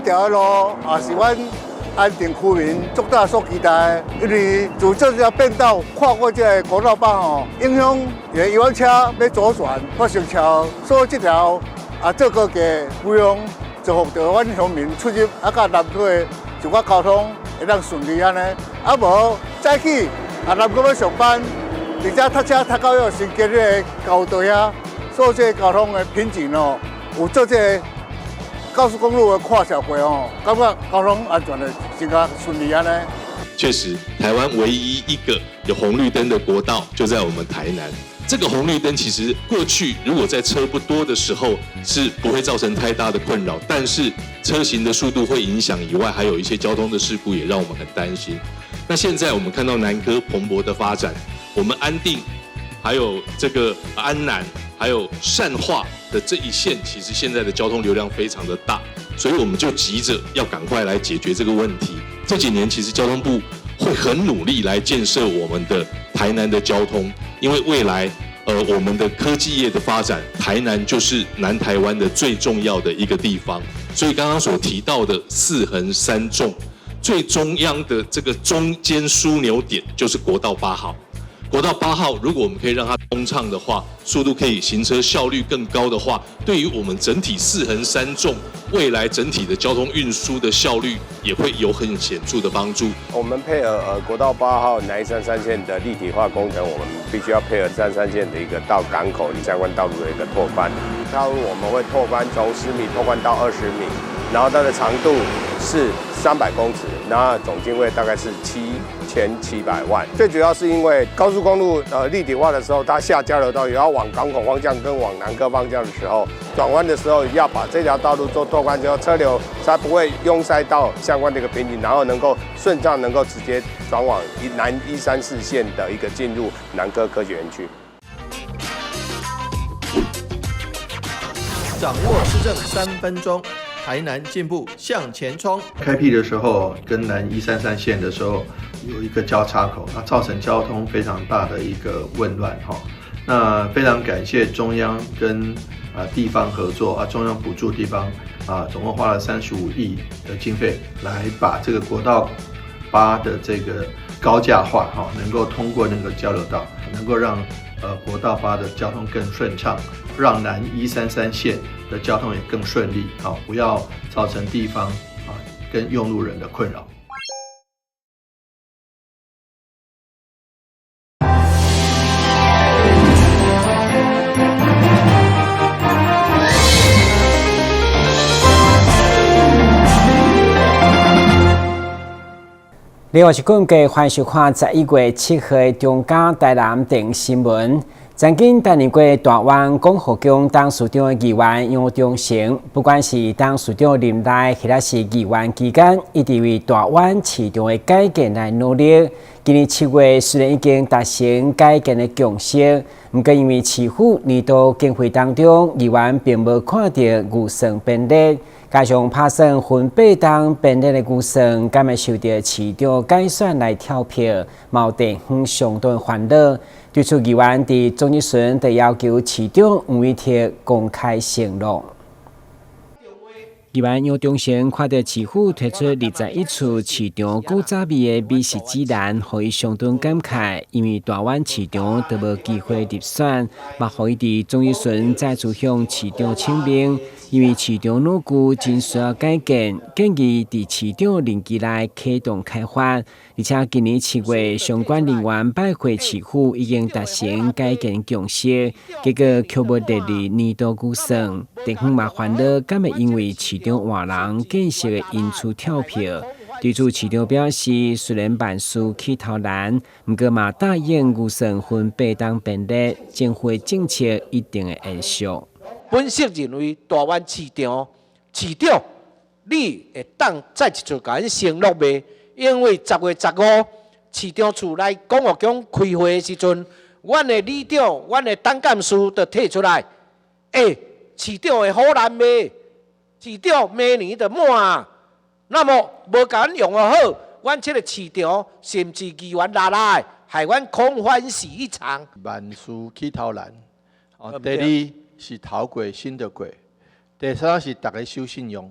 条路也是阮安定区民最大所期待的，因为自这条变道跨过这个国道8吼，影响游览车要左转或行桥，所以这条这个给规用，就福到阮乡民出入甲南区的就我交通会当顺利安尼，无早起南区要上班，而且读车读到要先经这个交队啊，所以这交通的品质哦，有做这个高速公路的跨小轨哦，感觉交通安全的真较顺利安尼。确实，台湾唯一一个有红绿灯的国道就在我们台南。这个红绿灯其实过去如果在车不多的时候是不会造成太大的困扰，但是车行的速度会影响以外，还有一些交通的事故也让我们很担心。那现在我们看到南科蓬勃的发展，我们安定，还有这个安南，还有善化的这一线，其实现在的交通流量非常的大，所以我们就急着要赶快来解决这个问题。这几年其实交通部会很努力来建设我们的台南的交通，因为未来我们的科技业的发展，台南就是南台湾的最重要的一个地方。所以刚刚所提到的4横3纵，最中央的这个中间枢纽点就是国道8号。国道8号，如果我们可以让它通畅的话，速度可以行车效率更高的话，对于我们整体4横3纵未来整体的交通运输的效率也会有很显著的帮助。我们配合国道8号南133线的立体化工程，我们必须要配合133线的一个到港口相关道路的一个拓宽。道路我们会拓宽从10米拓宽到20米，然后它的长度是300公尺，然后总经费大概是7700万。最主要是因为高速公路立体化的时候，它下交流道也要往港口方向跟往南科方向的时候，转弯的时候要把这条道路做拓宽之后，车流才不会拥塞到相关的一个瓶颈，然后能够顺畅能够直接转往南134线的一个进入南科科学园区。掌握施政3分钟，台南进步向前冲。开辟的时候跟南133线的时候有一个交叉口，那造成交通非常大的一个混乱哈。那非常感谢中央跟地方合作中央补助地方总共花了35亿的经费来把这个国道8的这个高架化能够通过那个交流道，能够让国道8的交通更顺畅，让南133线的交通也更顺利，不要造成地方跟用路人的困扰。另外是讲嘅，欢迎收看11月7日中嘉台南电新闻。曾经担任过大湾共和国董事长的议员杨忠成，不管是董事长任内，或者是议员期间，一直为大湾市场的改革来努力。今年7月虽然已经达成改革的共识，不过因为市府年度经费当中，议员并无看到预算编列。加上拍算分8档编列的预算，敢会受到市场改选来跳票，矛盾相当烦恼。对此，议员伫总日巡就要求市长黄伟哲公开承诺。议员杨忠成看到市府推出21处市场古早味的美食指南，让伊相当感慨，因为大湾市场都无机会入选，嘛，让伊伫总日巡再次向市场请命。因为市场老旧，真需要改建，建议伫市场任期内启动开发。而且今年7月，相关人员拜会市府，已经达成改建共识，结果却无得入年度预算。地方麻烦了，敢会因为市场换人，继续因此跳票。对此，市场表示，虽然办事起头难，不过嘛答应预算分8档编列，政府政策一定会延续。本席认为，大湾市场，你会当再一次甲阮承诺未？因为10月15，市场处内公务局开会的时阵，阮的里长、阮的董干事就提出来，市场会好难卖，市场明年就满啊。那么无甲阮用好，阮这个市场甚至议员拉来，害阮空欢喜一场。万事起头难，第二是头过新的过，第三是大家守信用，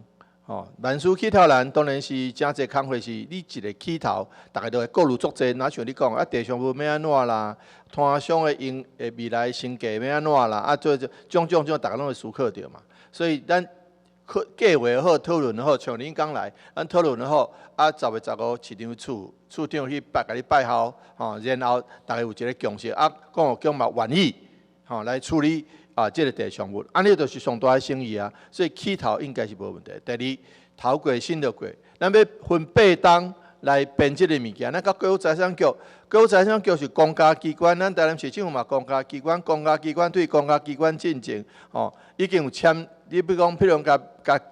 南市起头难当然是真侪工会是你一个起头，大家都会各路作战。哪像你讲地上物要安怎啦，摊商的未来生计要安怎啦，种大家拢会思考着嘛。所以咱计划好、讨论好，像恁讲来，咱讨论好，10月15市长处长去甲你拜好，然后大家有一个共识，公务局嘛愿意，来处理。这个地上物，安尼就是上大的生意啊，所以起头应该是无问题。第二，头过新就过，咱要分8档来编这个物件。咱甲国有财产局是公家机关，咱台南市政府嘛公家机关对公家机关进前，已经有签，你比如讲，譬如甲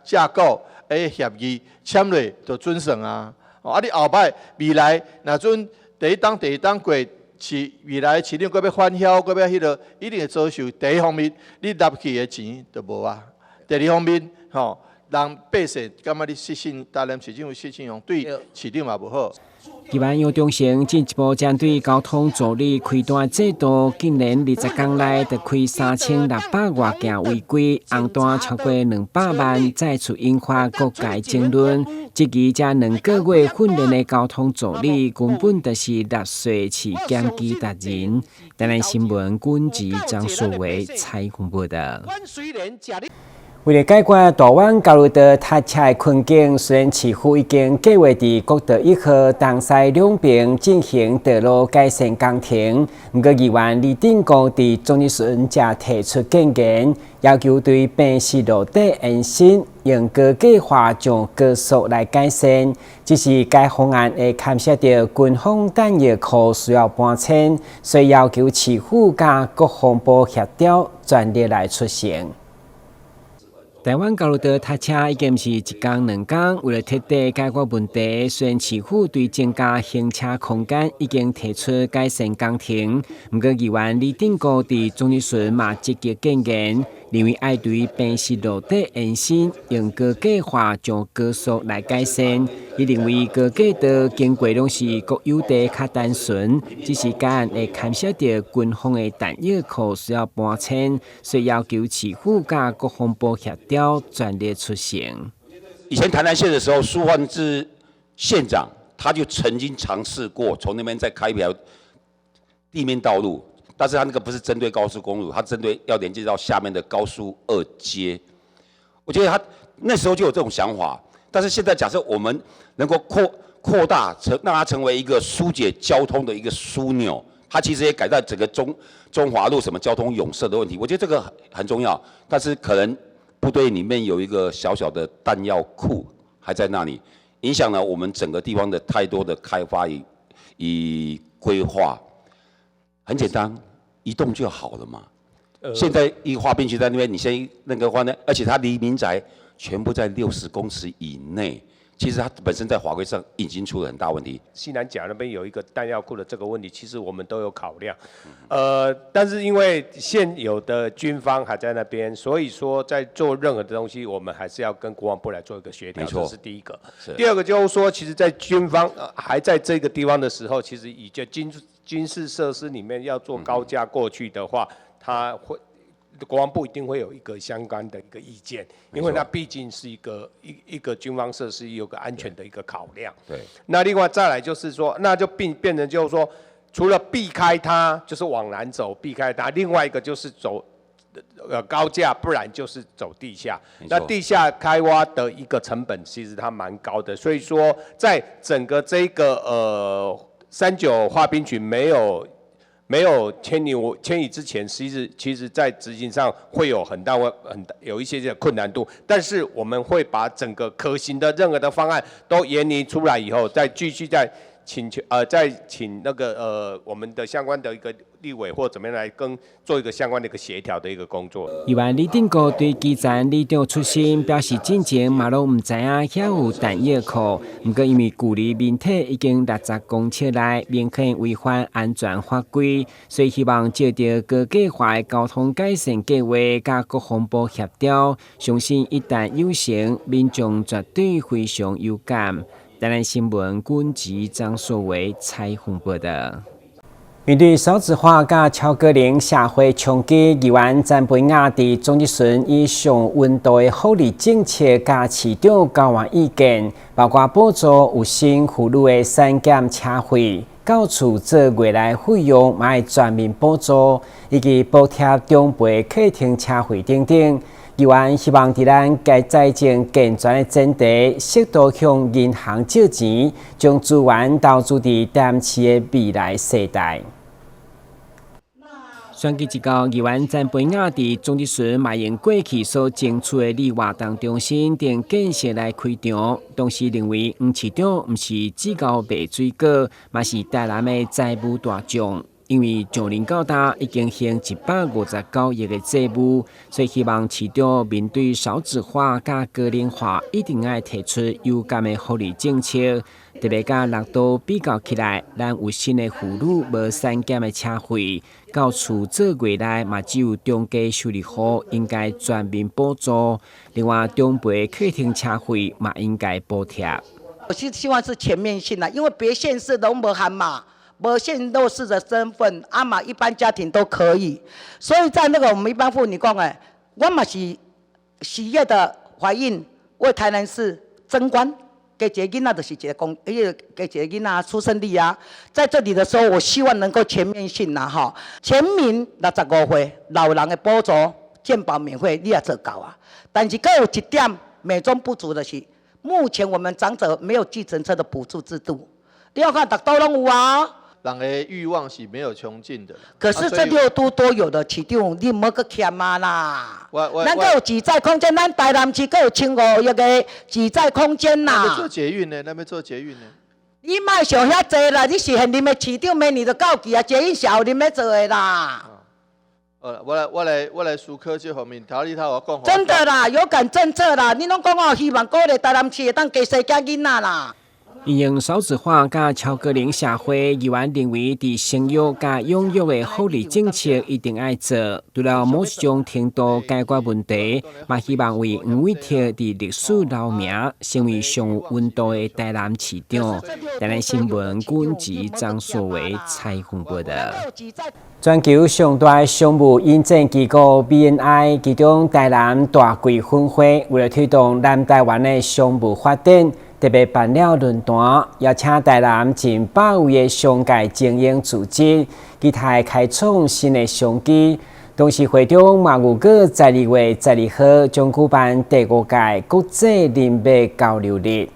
架构协议签落就准算啊。你后摆未来若准第一档过。是未来市场阁要反销，阁要一定会遭受。第一方面，你纳去的钱就无啊；第二方面，让百姓感觉你失信，台南市政府失信用，对市场嘛无好。台湾杨中成进一步针对交通助理开单制度，竟然20天内就开3600多件违规，红单超过200万，再次引发各界争论。质疑这2个月训练的交通助理根本就是纳税是检举达人。台南新闻军职张树伟采访报道。为了解决大湾交流道塞车的困境，虽然市府已经计划在国道1号东西两边进行道路改善工程，不过议员李定国在中日顺才提出建言，要求对平时路底延伸用高架化将高速来改善。只是该方案会牵涉到军方弹药库需要搬迁，所以要求市府甲国防部协调，全力来出行。台湾交流道塞车已经是一天两天，为了彻底解决问题，虽然市府对增加行车空间已经提出改善工程，不过议员李定国在中日顺嘛积极建言，认为要对平时路底延伸用高架化将高速来改善。伊认为高架道经过拢是国有地较单纯，只是该案会牵涉到军方的弹药库需要搬迁，所以要求市府甲国防部协调，全力出行。以前台南县的时候，苏焕智县长他就曾经尝试过从那边再开一条地面道路，但是他那个不是针对高速公路，他针对要连接到下面的高速2街。我觉得他那时候就有这种想法，但是现在假设我们能够扩大让它成为一个疏解交通的一个枢纽，它其实也改善整个中华路什么交通拥塞的问题。我觉得这个很重要，但是可能部队里面有一个小小的弹药库还在那里，影响了我们整个地方的太多的开发与规划。很简单，移动就好了嘛。现在一花边区在那边，你先那个话呢，而且它离民宅全部在60公尺以内。其实它本身在法规上已经出了很大问题。西南甲那边有一个弹药库的这个问题，其实我们都有考量。但是因为现有的军方还在那边，所以说在做任何的东西，我们还是要跟国防部来做一个协调，这是第一个。第二个就是说，其实在军方还在这个地方的时候，其实以及军事设施里面要做高架过去的话，它会。国防部一定会有一个相关的一个意见，因为它毕竟是一个军方设施，有个安全的一个考量。对。那另外再来就是说，那就变成就是说，除了避开它，就是往南走避开它，另外一个就是走高架，不然就是走地下。那地下开挖的一个成本其实它蛮高的，所以说在整个这个39划滨群没有迁移之前，其实在执行上会有有一些困难度，但是我们会把整个可行的任何的方案都研拟出来以后，再继续再请那个我们的相关的一个立委或怎么样来做一个相关的一个协调的一个工作。议员李定国对基层里长出身表示，之前嘛拢唔知影遐有弹药库，不过因为距离面体已经60公尺内，明显违反安全法规，所以希望借着高架化的交通改善计划，甲国防部协调，相信一旦有成，民众绝对非常有感。台南新闻军职张硕伟采访报道。面对少子化甲超高龄社会冲击，议员詹培雅伫总质询以上温度的福利政策甲市长交换意见，包括补助有薪妇女的产检车费、到厝做月来费用嘛会全面补助，以及补贴长辈客停车费等等。议员希望伫咱该财政健全的前提，适度向银行借钱，将资源投资伫电市的未来世代。选举之后，议员詹培雅伫总质询嘛用过去所争取的立活动中心等建设来开场，同时认为黄市长毋是只搞卖水果，嘛是台南的财务大将。因为从年到大已经行159亿的债务，所以希望市长面对少子化甲高龄化，一定要提出有感的福利政策。特别甲6都比较起来，咱有新的妇女无产检的车费，到厝做月内嘛只有中介修理好，应该全面补助。另外，长辈客停车费嘛应该补贴。我是希望是全面性的，因为别县市都无含嘛。无限弱势的身份，嘛一般家庭都可以，所以在那个我们一般妇女讲诶，我嘛是喜悦的怀孕，为台南市争光，给一个囡仔就是一个公，给一个囡仔出生率啊，在这里的时候，我希望能够全面性啦哈，全民65岁老人的补助，健保免费，你也做到啊。但是还有一点美中不足的是，目前我们长者没有计程车的补助制度，你要看6都拢有啊。人的欲望是没有穷尽的。可是这6都都有的，市长你莫个欠啊啦。咱个有自在空间，咱台南市个有1500亿的自在空间啦。那做捷运呢？那边做捷运呢？你莫想遐济啦，你是现任的市长，明年就到期啊，捷运是后任要做的啦。我来思考这方面，头你我讲。真的啦，有感政策啦，你拢讲哦，希望鼓励台南市会当加生囝囡仔啦。因应少子化甲超高龄社会，议员认为伫生育甲养育的福利政策一定要做，除了某一种程度解决问题，嘛希望为黄伟哲伫历史留名，成为上有温度的台南市长。台南新闻军及张硕伟采访报道。全球上大的商务引荐机构 BNI 其中台南大贵分会，为了推动南台湾的商务发展，特别办了论坛，邀请台南近100位的商界精英组织，期待开创新的商机。同时，会中嘛有个12月12号将举办第5届国际林业交流日。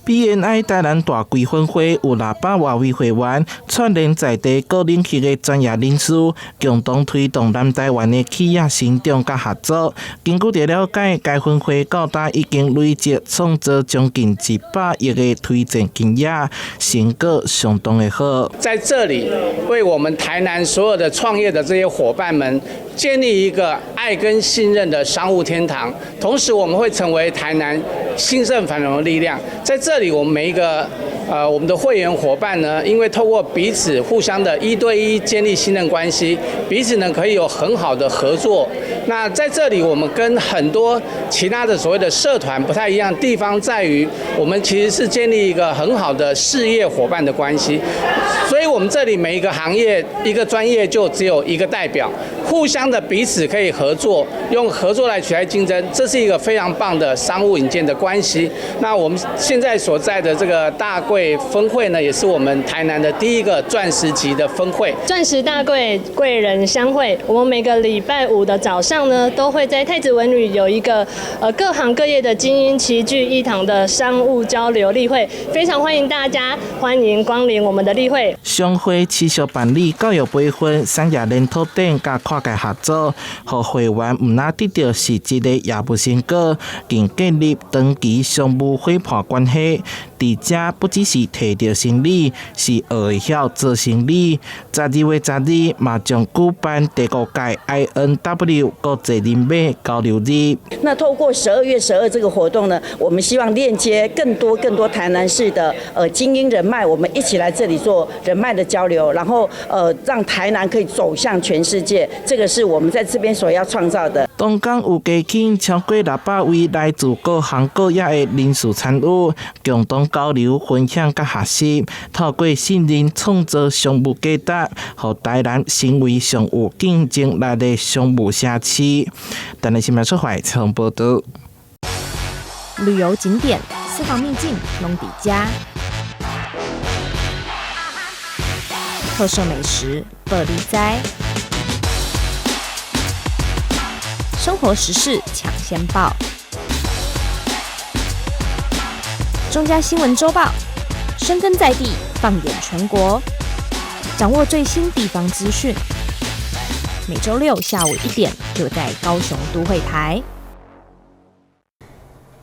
BNI 台南大贵分会有200多位会员，串联在地各领域的专业人士，共同推动南台湾的企业成长甲合作。根据了解，该分会到达已经累积创造将近100亿的推荐经验，成果相当的好。在这里，为我们台南所有的创业的这些伙伴们，建立一个爱跟信任的商务天堂。同时，我们会成为台南兴盛繁荣的力量。在这里，我们每一个我们的会员伙伴呢，因为透过彼此互相的1对1建立信任关系，彼此呢可以有很好的合作。那在这里，我们跟很多其他的所谓的社团不太一样的地方在于，我们其实是建立一个很好的事业伙伴的关系。所以我们这里每一个行业、一个专业就只有一个代表，互相的彼此可以合作，用合作来取代竞争，这是一个非常棒的商务引荐的关系。那我们现在所在的这个大贵分会呢，也是我们台南的第一个钻石级的分会。钻石大贵贵人相会，我们每个礼拜5的早上呢，都会在太子文旅有一个各行各业的精英齐聚一堂的商务交流例会，非常欢迎大家，欢迎光临我们的例会。商会持续办理教育培训、产业链拓展甲跨界合作，让会员唔那得到实质的业务成果，并建立长期商务伙伴关系。伫这不只是摕到生理，是学会晓做生理。12月12日嘛将举办第5届 INW 国际林业交流日。那透过12月12这个活动呢，我们希望链接更多台南市的精英人脉，我们一起来这里做人脉的交流，然后让台南可以走向全世界，这个是我们在这边所要创造的。东港有加庆超过600位来自各行各业的人士参与，共同交流、分享甲学习，透过信任创造商务价值，互台南成为上有竞争力的商务城市。台南新闻社会采访报道。旅游景点、私房秘境拢底家，特色美食乐利哉，生活时事抢先报，中嘉新闻周报，深耕在地，放眼全国，掌握最新地方资讯。每周六下午1点，就在高雄都会台。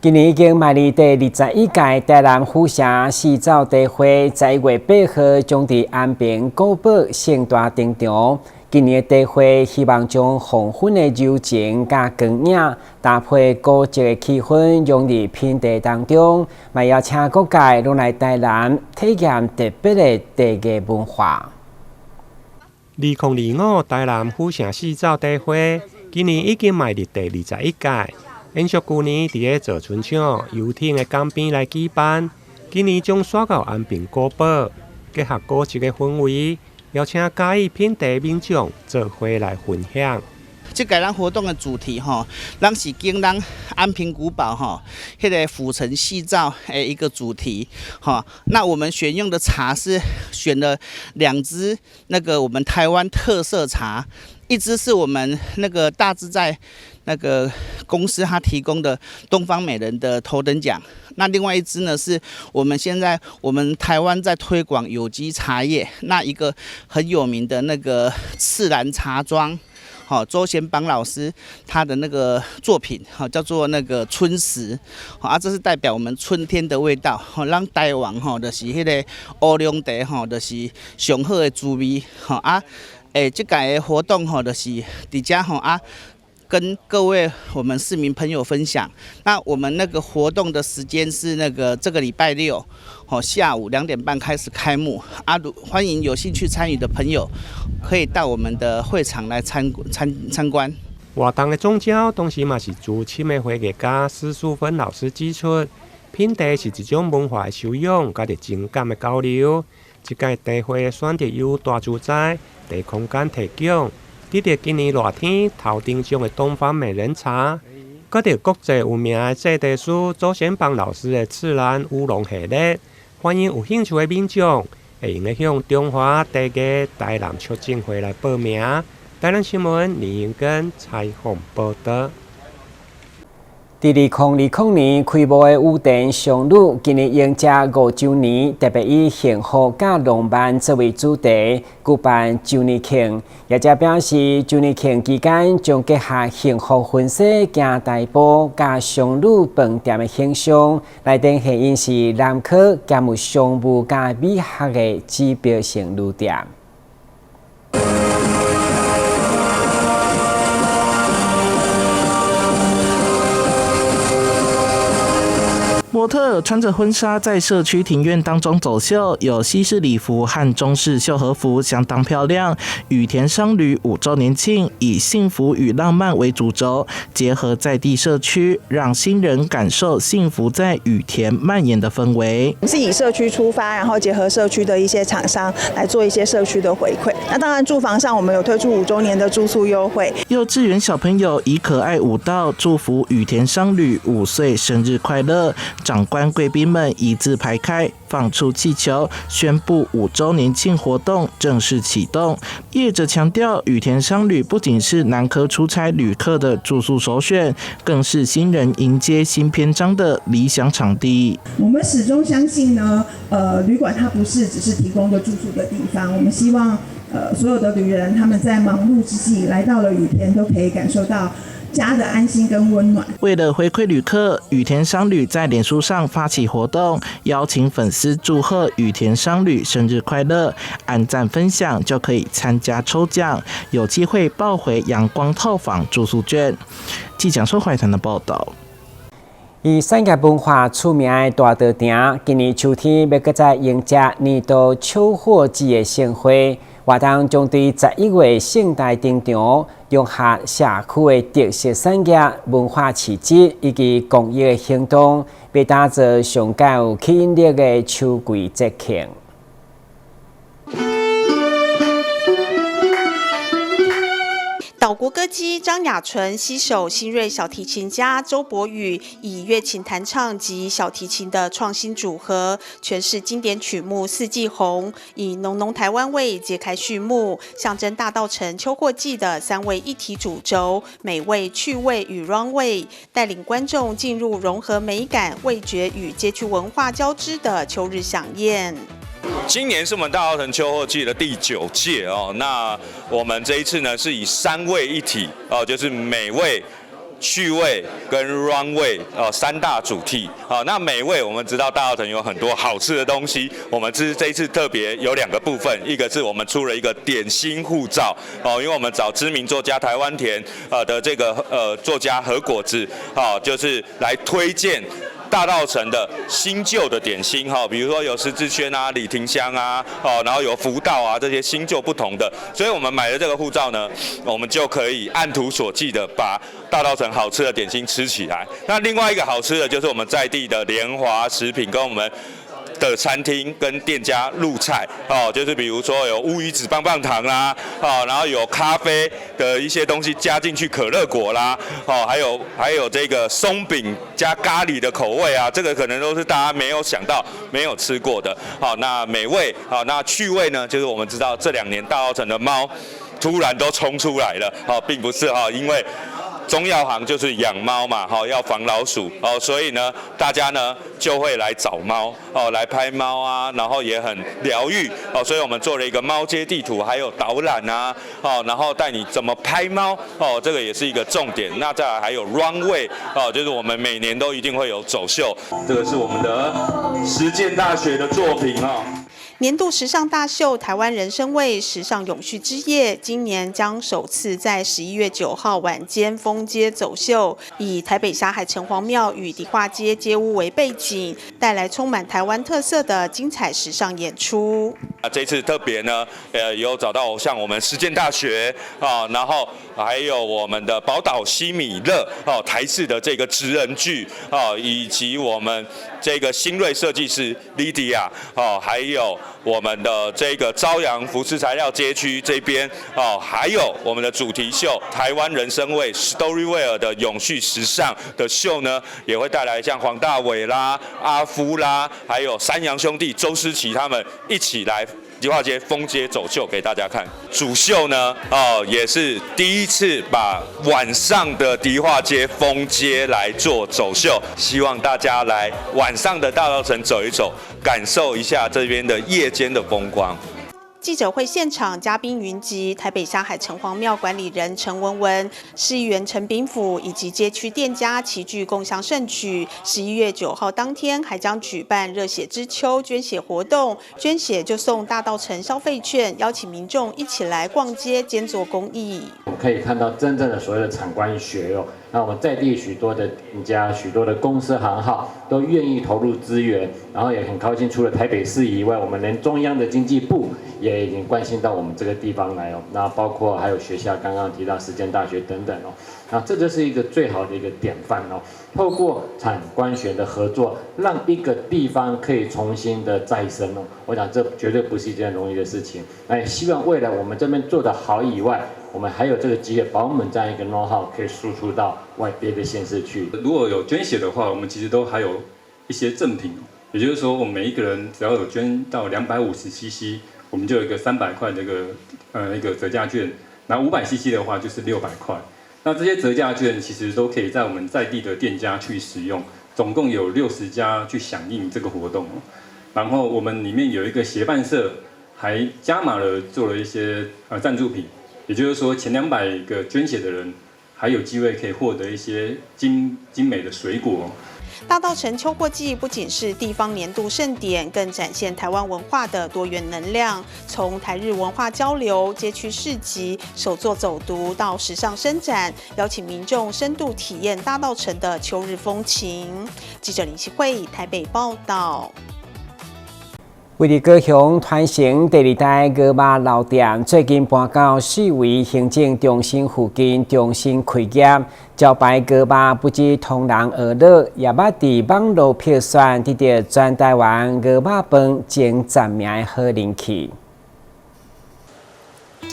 今年已经迈入第21届台南府城四造地会，11月8號將在安平古堡盛大登場。今年的地會希望將黃昏的柔情甲光影搭配古蹟的氣氛融入片地當中，嘛邀請各界攏來台南體驗特別的地藝文化。2025台南府城四造地會今年已經邁入第21屆。延續去年伫個造春場遊艇的港邊來舉辦，今年將刷到安平古堡，結合古蹟的氛圍，邀請嘉義片地民眾做伙來分享。這個咱活動的主題吼，咱是跟咱安平古堡吼，迄個府城四造的一個主題吼。那我們選用的茶是選了2支那個我們台灣特色茶，一支是我們那個大自在那個公司他提供的東方美人的頭等獎，那另外一支呢是我們現在我們台灣在推廣有機茶葉，那一個很有名的那個赤蘭茶莊。好，周贤邦老師他的那個作品，好叫做那個春時，啊，這是代表我們春天的味道，好讓台灣吼就是迄個烏龍茶吼就是上好的滋味，好啊，這屆的活動吼就是佇遮吼啊。跟各位我們市民朋友分享，那我們那個活動的時間是那個這個禮拜6，下午2點半開始開幕啊！歡迎有興趣參與的朋友，可以到我們的會場來參觀。活動的總召當時嘛是資深的會計家施淑芬老師指出，品地是一種文化的修養，甲啲情感的交流。這屆地會選擇由大自在地空間提供。記得今年熱天頭頂上的東方美人茶，嗰條國際有名的製茶師周賢邦老師的赤蘭烏龍系列，歡迎有興趣的民眾會用嚟向中華地藝台南促進會來報名。台南新聞李英根採訪報道。在2020年開幕的武田商旅，今年迎接5週年，特別以幸福甲浪漫作為主題，舉辦週年慶。也則表示，週年慶期間將結合幸福婚紗、行大埔、甲商旅飯店的形象，來呈現因是南科兼有商務甲美學的指標性旅店。模特穿着婚纱在社区庭院当中走秀，有西式礼服和中式秀和服，相当漂亮。羽田商旅5周年庆以幸福与浪漫为主轴，结合在地社区，让新人感受幸福在羽田蔓延的氛围。是以社区出发，然后结合社区的一些厂商来做一些社区的回馈。那当然，住房上我们有推出5周年的住宿优惠。幼稚园小朋友以可爱舞蹈祝福羽田商旅5岁生日快乐。长官贵宾们一字排开，放出气球，宣布5周年庆活动正式启动。业者强调，羽田商旅不仅是南科出差旅客的住宿首选，更是新人迎接新篇章的理想场地。我们始终相信呢，旅馆它不是只是提供的住宿的地方，我们希望所有的旅人他们在忙碌之际来到了羽田，都可以感受到家的安心跟温暖。为了回馈旅客，羽田商旅在脸书上发起活动，邀请粉丝祝贺羽田商旅生日快乐，按赞分享就可以参加抽奖，有机会抱回阳光套房住宿券。记者说怀谈的报道。以产业文化出名的大稻埕，今年秋天要搁再迎接年度秋火季的盛会。活动将伫11月盛大登场，融合社区的特色产业、文化气质以及公益的行动，要打造上较有吸引力的秋季节庆。岛国歌姬张雅纯携手新锐小提琴家周博宇，以乐琴弹唱及小提琴的创新组合，诠释经典曲目《四季红》，以浓浓台湾味揭开序幕，象征大稻埕秋货季的3位一体主轴：美味、趣味与 run 味，带领观众进入融合美感、味觉与街区文化交织的秋日飨宴。今年是我们大稻埕秋货季的第9届哦，那我们这一次呢是以3位一体哦，就是美味、趣味跟 run 味3大主题。那美味我们知道大稻埕有很多好吃的东西，我们这一次特别有2个部分，一个是我们出了一个点心护照哦，因为我们找知名作家台湾田的这个作家何果子就是来推荐大稻埕的新旧的点心比如说有十字轩啊、李廷香啊，然后有福道啊，这些新旧不同的，所以我们买了这个护照呢，我们就可以按图索骥的把大稻埕好吃的点心吃起来。那另外一个好吃的就是我们在地的联华食品跟我们的餐厅跟店家入菜就是比如说有乌鱼子棒棒糖啦然后有咖啡的一些东西加进去，可乐果啦还有这个松饼加咖喱的口味啊，这个可能都是大家没有想到、没有吃过的。那美味那趣味呢，就是我们知道这2年大稻埕的猫突然都冲出来了并不是因为中药行就是养猫嘛，要防老鼠所以呢，大家呢就会来找猫来拍猫啊，然后也很疗愈所以我们做了一个猫街地图，还有导览啊然后带你怎么拍猫这个也是一个重点。那再来还有 runway 就是我们每年都一定会有走秀，这个是我们的实践大学的作品年度时尚大秀台湾人生味时尚永续之夜，今年将首次在11月9号晚间封街走秀，以台北霞海城隍庙与迪化街街屋为背景，带来充满台湾特色的精彩时尚演出。这次特别呢，有找到像我们实践大学然后还有我们的宝岛西米乐台式的这个职人剧以及我们这个新锐设计师 Lydia 还有我们的这个朝阳服饰材料街区这边还有我们的主题秀台湾人生味 Storywear 的永续时尚的秀呢，也会带来像黄大炜啦、阿夫啦，还有山羊兄弟周思齐他们一起来迪化街封街走秀给大家看。主秀呢也是第一次把晚上的迪化街封街来做走秀，希望大家来晚上的大稻埕走一走，感受一下这边的夜间的风光。记者会现场嘉宾云集，台北霞海城隍庙管理人陈文文、市议员陈炳甫以及街区店家齐聚共襄盛举。11月9号当天还将举办热血之秋捐血活动，捐血就送大稻埕消费券，邀请民众一起来逛街兼做公益。我们可以看到真正的所谓的产官学那我们在地许多的店家、许多的公司行号都愿意投入资源，然后也很高兴，除了台北市以外，我们连中央的经济部也已经关心到我们这个地方来那包括还有学校刚刚提到实践大学等等那这就是一个最好的一个典范透过产官学的合作，让一个地方可以重新的再生我想这绝对不是一件容易的事情。希望未来我们这边做得好以外，我们还有这个机会把我们这样一个 know how 可以输出到别的县市去。如果有捐血的话，我们其实都还有一些赠品，也就是说，我们每一个人只要有捐到250cc， 我们就有一个300块的一个折价券，那500cc 的话就是600块。那这些折价券其实都可以在我们在地的店家去使用，总共有60家去响应这个活动。然后我们里面有一个协办社还加码了做了一些赞助品，也就是说前200个捐血的人还有机会可以获得一些精美的水果。大稻埕秋货季不仅是地方年度盛典，更展现台湾文化的多元能量。从台日文化交流、街区市集、手作走读到时尚伸展，邀请民众深度体验大稻埕的秋日风情。记者林希慧台北报道。为了高雄传承第二代鹅肉老店，最近搬到四维行政中心附近重新开业。招牌鹅肉不止同人而乐，也捌伫网络票选得到全台湾鹅肉饭前10名的好人气。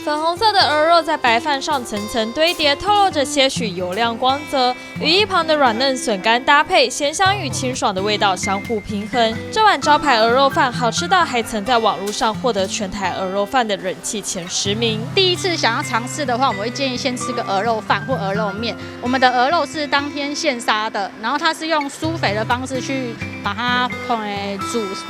粉红色的鹅肉在白饭上层层堆叠，透露着些许油亮光泽，与一旁的软嫩笋干搭配，咸香与清爽的味道相互平衡。这碗招牌鹅肉饭好吃到还曾在网络上获得全台鹅肉饭的人气前10名。第一次想要尝试的话，我们会建议先吃个鹅肉饭或鹅肉面。我们的鹅肉是当天现杀的，然后它是用疏肥的方式去把它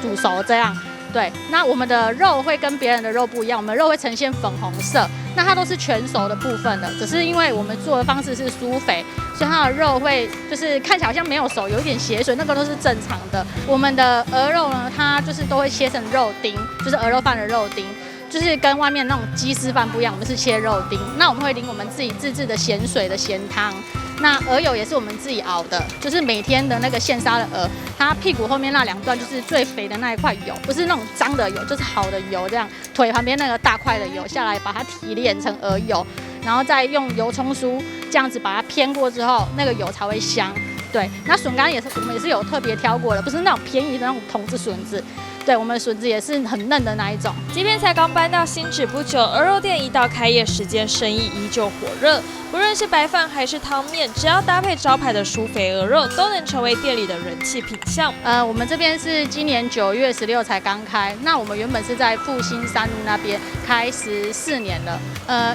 煮熟这样。对，那我们的肉会跟别人的肉不一样，我们的肉会呈现粉红色，那它都是全熟的部分的，只是因为我们做的方式是疏肥，所以它的肉会就是看起来好像没有熟，有一点血水，那个都是正常的。我们的鹅肉呢，它就是都会切成肉丁，就是鹅肉饭的肉丁。就是跟外面那种鸡丝饭不一样，我们是切肉丁。那我们会淋我们自己自制的咸水的咸汤。那鹅油也是我们自己熬的，就是每天的那个现杀的鹅，它屁股后面那2段就是最肥的那一块油，不是那种脏的油，就是好的油这样。腿旁边那个大块的油下来，把它提炼成鹅油，然后再用油葱酥这样子把它偏过之后，那个油才会香。对，那笋干也是我们也是有特别挑过的，不是那种便宜的那种筒子笋子。对，我们的笋子也是很嫩的那一种。即便才刚搬到新址不久，鹅肉店一到开业时间，生意依旧火热。不论是白饭还是汤面，只要搭配招牌的舒肥鹅肉，都能成为店里的人气品项。我们这边是今年9月16才刚开，那我们原本是在复兴三路那边开14年了。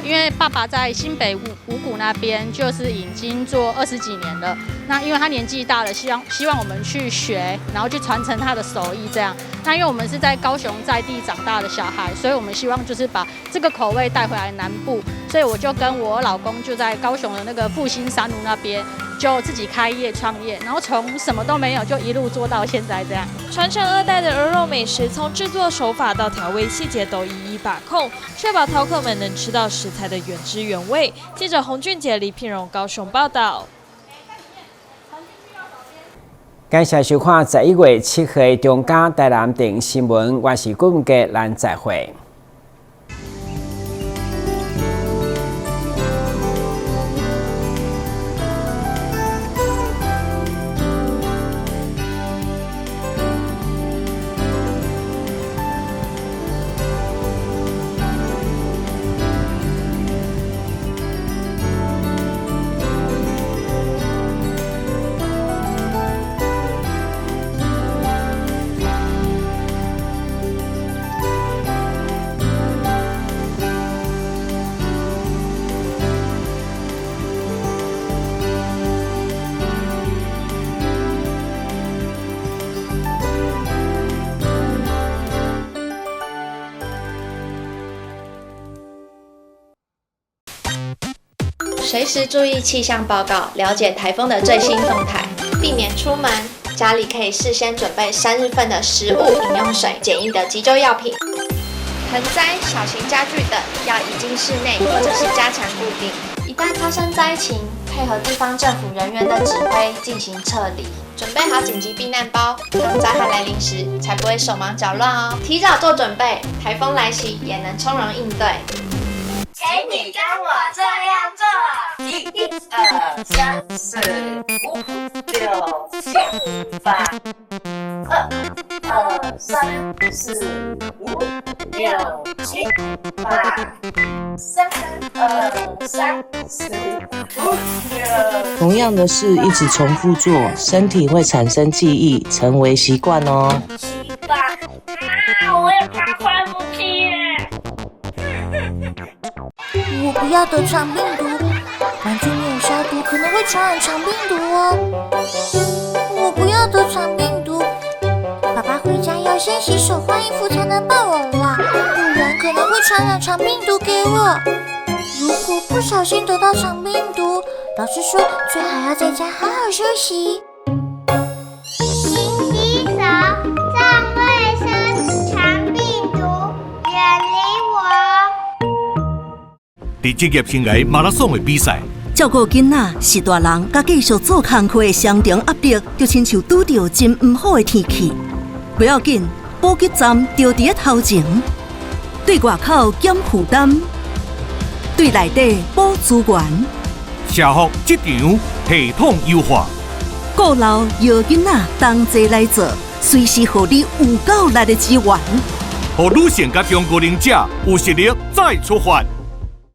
因为爸爸在新北五股那边就是已经做20几年了。那因为他年纪大了，希望我们去学，然后去传承他的手艺这样。那因为我们是在高雄在地长大的小孩，所以我们希望就是把这个口味带回来南部，所以我就跟我老公就在高雄的那个复兴三路那边就自己开业创业，然后从什么都没有就一路做到现在这样。传承2代的鹅肉美食，从制作手法到调味细节都一一把控，确保饕客们能吃到食材的原汁原味。记者洪俊杰、李品荣高雄报道。感谢收看11月7日中嘉台南电新闻，我是顾文杰，咱再会。随时注意气象报告，了解台风的最新动态，避免出门。家里可以事先准备3日份的食物、饮用水、简易的急救药品。盆栽、小型家具等要移进室内或者是加强固定。一旦发生灾情，配合地方政府人员的指挥进行撤离。准备好紧急避难包，当灾害来临时才不会手忙脚乱哦。提早做准备，台风来袭也能从容应对。请你跟我这样做：1、2、3、4、5、6、7、8。2、3、4、5、6、7、8。3、2、3、4、5、6。同样的事一直重复做，身体会产生记忆，成为习惯哦。7、8。我也怕快不起耶。我不要得肠病毒，完全没有消毒，可能会传染肠病毒哦。我不要得肠病毒，爸爸回家要先洗手换衣服才能抱我啦，不然可能会传染肠病毒给我。如果不小心得到肠病毒，老师说最好要在家好好休息。勤洗手，站卫生，肠病毒远离我。在职业生涯马拉松的比赛，照顾囡仔是大人，甲继续做工课的双重压力，就亲像拄到真唔好的天气。不要紧，补给站就伫头前，对外口减负担，对内底补资源。社福职场系统优化，顾老摇囡仔同齐来做，随时互你有够力的资源。互女性甲中高龄者有实力再出发。